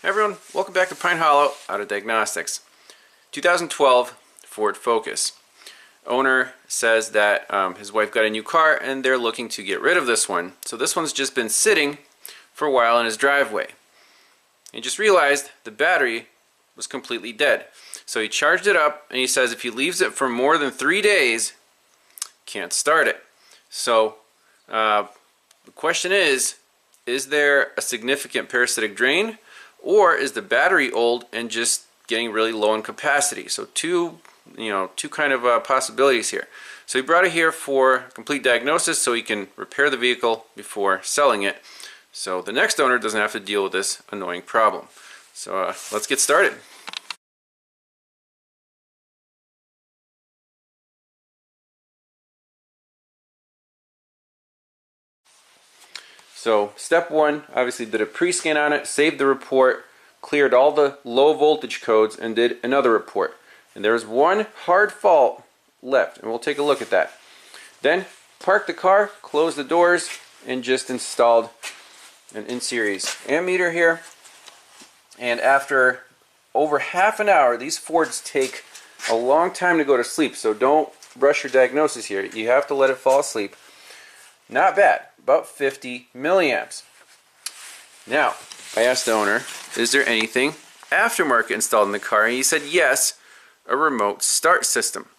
Hi everyone, welcome back to Pine Hollow out of Diagnostics. 2012 Ford Focus. Owner says that his wife got a new car and they're looking to get rid of this one. So this one's just been sitting for a while in his driveway. He just realized the battery was completely dead. So he charged it up and he says if he leaves it for more than 3 days, can't start it. So the question is there a significant parasitic drain? Or is the battery old and just getting really low in capacity? So two kind of possibilities here. So he brought it here for complete diagnosis so he can repair the vehicle before selling it. So the next owner doesn't have to deal with this annoying problem. So let's get started. So step one, obviously did a pre-scan on it, saved the report, cleared all the low voltage codes, and did another report. And there was one hard fault left, and we'll take a look at that. Then parked the car, closed the doors, and just installed an in-series ammeter here. And after over half an hour, these Fords take a long time to go to sleep, so don't rush your diagnosis here. You have to let it fall asleep. Not bad, about 50 milliamps. Now, I asked the owner, is there anything aftermarket installed in the car? And he said yes, a remote start system.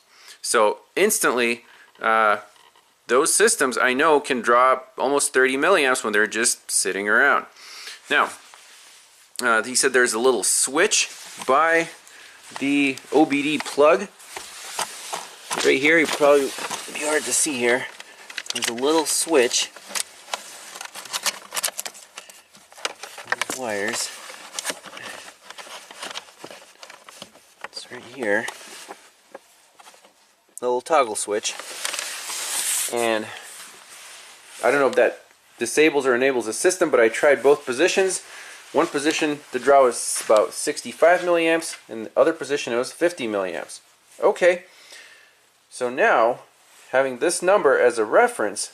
So instantly, those systems I know can draw almost 30 milliamps when they're just sitting around. Now, he said there's a little switch by the OBD plug. Right here, you probably be hard to see here. There's a little switch. These wires. It's right here. A little toggle switch. And I don't know if that disables or enables the system, but I tried both positions. One position, the draw was about 65 milliamps, and the other position, it was 50 milliamps. Okay. So now, having this number as a reference,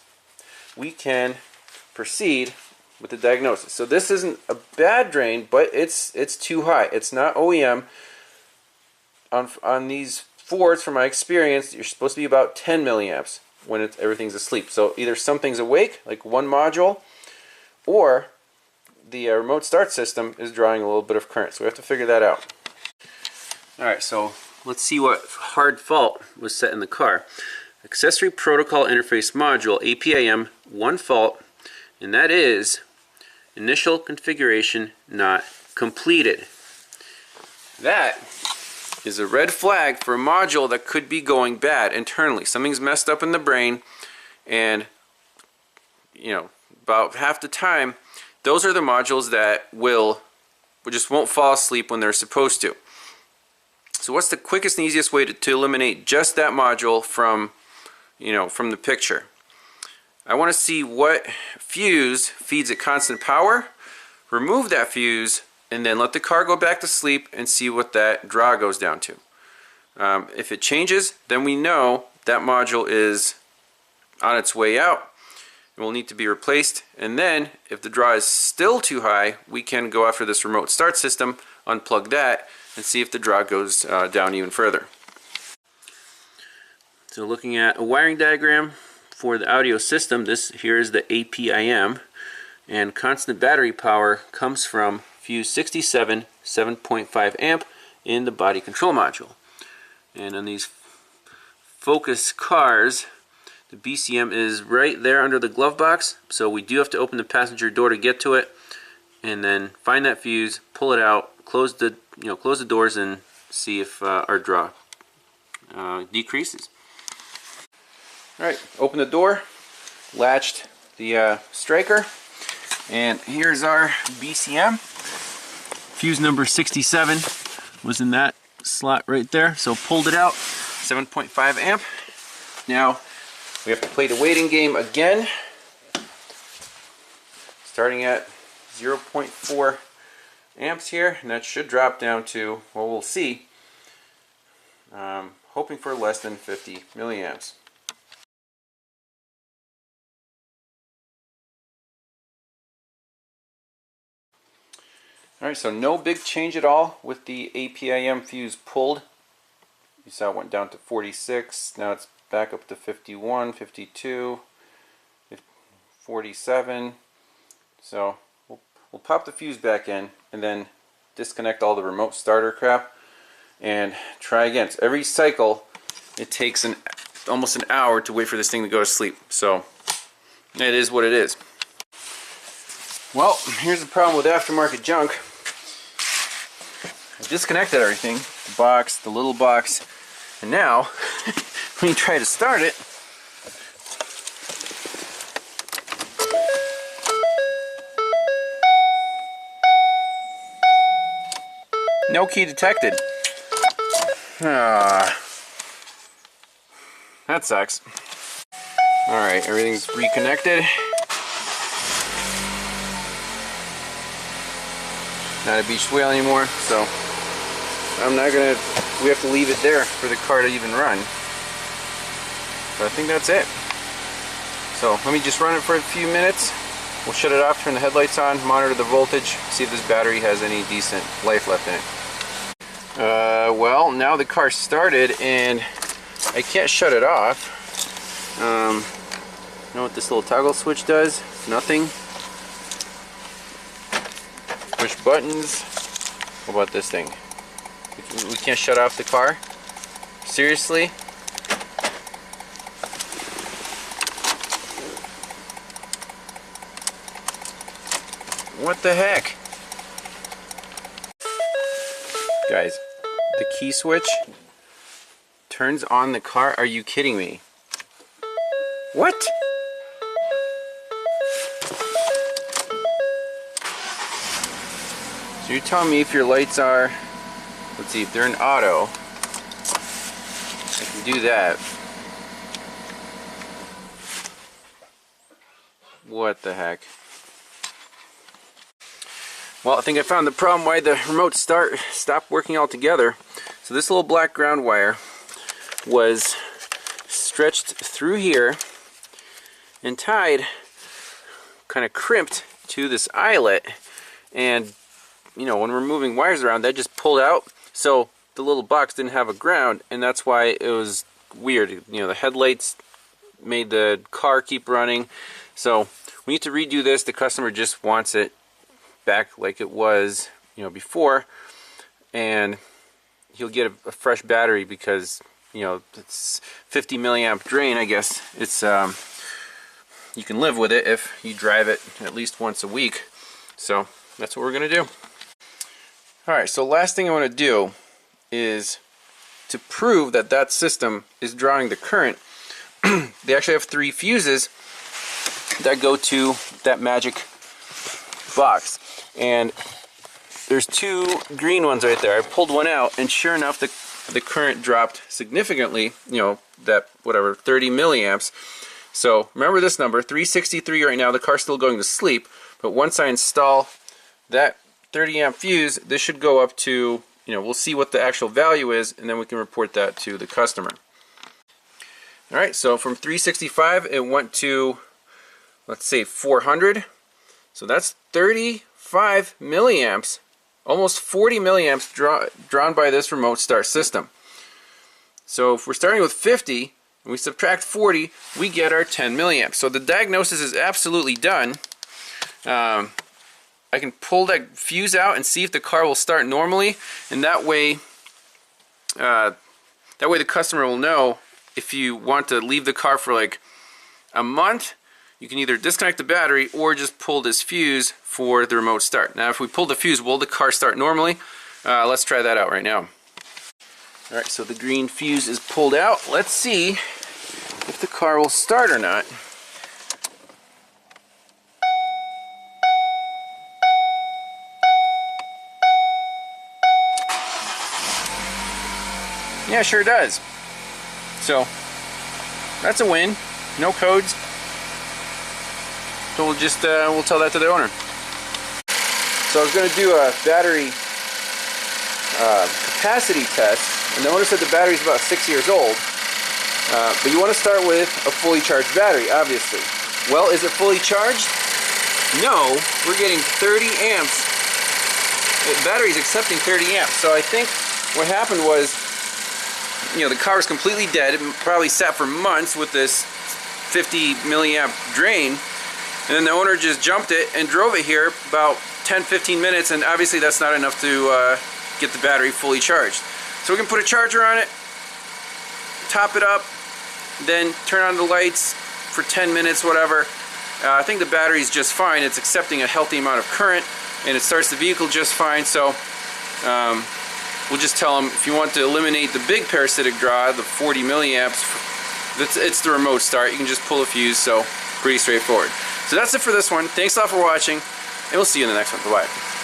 we can proceed with the diagnosis. So this isn't a bad drain, but it's too high. It's not OEM. On these Fords, from my experience, you're supposed to be about 10 milliamps when everything's asleep. So either something's awake, like one module, or the remote start system is drawing a little bit of current. So we have to figure that out. Alright, so let's see what hard fault was set in the car. Accessory Protocol Interface Module, APIM, one fault, and that is initial configuration not completed. That is a red flag for a module that could be going bad internally. Something's messed up in the brain, and about half the time, those are the modules that just won't fall asleep when they're supposed to. So what's the quickest and easiest way to eliminate just that module from the picture? I want to see what fuse feeds at constant power, remove that fuse, and then let the car go back to sleep and see what that draw goes down to. If it changes, then we know that module is on its way out and will need to be replaced. And then if the draw is still too high, we can go after this remote start system, unplug that, and see if the draw goes down even further. So looking at a wiring diagram for the audio system, this here is the APIM, and constant battery power comes from fuse 67, 7.5 amp in the body control module. And on these Focus cars, the BCM is right there under the glove box, so we do have to open the passenger door to get to it, and then find that fuse, pull it out, close the doors, and see if our draw decreases. Alright, open the door, latched the striker, and here's our BCM. Fuse number 67 was in that slot right there, so pulled it out, 7.5 amp. Now we have to play the waiting game again, starting at 0.4 amps here, and that should drop down to, well, we'll see, hoping for less than 50 milliamps. Alright, so no big change at all with the APIM fuse pulled. You saw it went down to 46, now it's back up to 51, 52, 47. So we'll pop the fuse back in and then disconnect all the remote starter crap and try again. So every cycle it takes almost an hour to wait for this thing to go to sleep. So it is what it is. Well, here's the problem with aftermarket junk. I disconnected everything, the box, the little box, and now when you try to start it, no key detected. That sucks. Alright, everything's reconnected. Not a beached whale anymore, so we have to leave it there for the car to even run. But I think that's it. So let me just run it for a few minutes. We'll shut it off, turn the headlights on, monitor the voltage, see if this battery has any decent life left in it. Well, now the car started and I can't shut it off. You know what this little toggle switch does? Nothing. Push buttons. What about this thing? We can't shut off the car? Seriously? What the heck? Guys, the key switch turns on the car? Are you kidding me? What? So you're telling me if your lights are, let's see, if they're in auto, I can do that. What the heck? Well, I think I found the problem why the remote start stopped working altogether. So this little black ground wire was stretched through here and tied, kind of crimped to this eyelet, and you know, when we're moving wires around, that just pulled out, so the little box didn't have a ground, and that's why it was weird. You know, the headlights made the car keep running, so we need to redo this. The customer just wants it back like it was, you know, before, and he'll get a fresh battery because, you know, it's 50 milliamp drain. I guess it's you can live with it if you drive it at least once a week. So that's what we're gonna do. Alright, so last thing I want to do is to prove that that system is drawing the current. They actually have 3 fuses that go to that magic box, and there's 2 green ones right there. I pulled one out, and sure enough, the current dropped significantly, you know, that whatever 30 milliamps. So remember this number, 363 right now. The car's still going to sleep, but once I install that 30 amp fuse, this should go up to, you know, we'll see what the actual value is, and then we can report that to the customer. Alright, so from 365 it went to, let's say, 400. So that's 35 milliamps, almost 40 milliamps drawn by this remote start system. So if we're starting with 50 and we subtract 40, we get our 10 milliamps. So the diagnosis is absolutely done. I can pull that fuse out and see if the car will start normally, and that way the customer will know if you want to leave the car for like a month. You can either disconnect the battery or just pull this fuse for the remote start. Now if we pull the fuse, will the car start normally? Let's try that out right now. Alright, so the green fuse is pulled out. Let's see if the car will start or not. Yeah, sure does. So that's a win. No codes. So we'll tell that to the owner. So I was going to do a battery capacity test, and the owner said the battery's about 6 years old. But you want to start with a fully charged battery, obviously. Well, is it fully charged? No, we're getting 30 amps the battery's accepting 30 amps. So I think what happened was, you know, the car was completely dead. It probably sat for months with this 50 milliamp drain, and then the owner just jumped it and drove it here about 10-15 minutes, and obviously that's not enough to get the battery fully charged. So we can put a charger on it, top it up, then turn on the lights for 10 minutes, whatever. I think the battery's just fine. It's accepting a healthy amount of current, and it starts the vehicle just fine. So we'll just tell them, if you want to eliminate the big parasitic draw, the 40 milliamps, it's the remote start. You can just pull a fuse, so pretty straightforward. So that's it for this one. Thanks a lot for watching, and we'll see you in the next one. Bye-bye.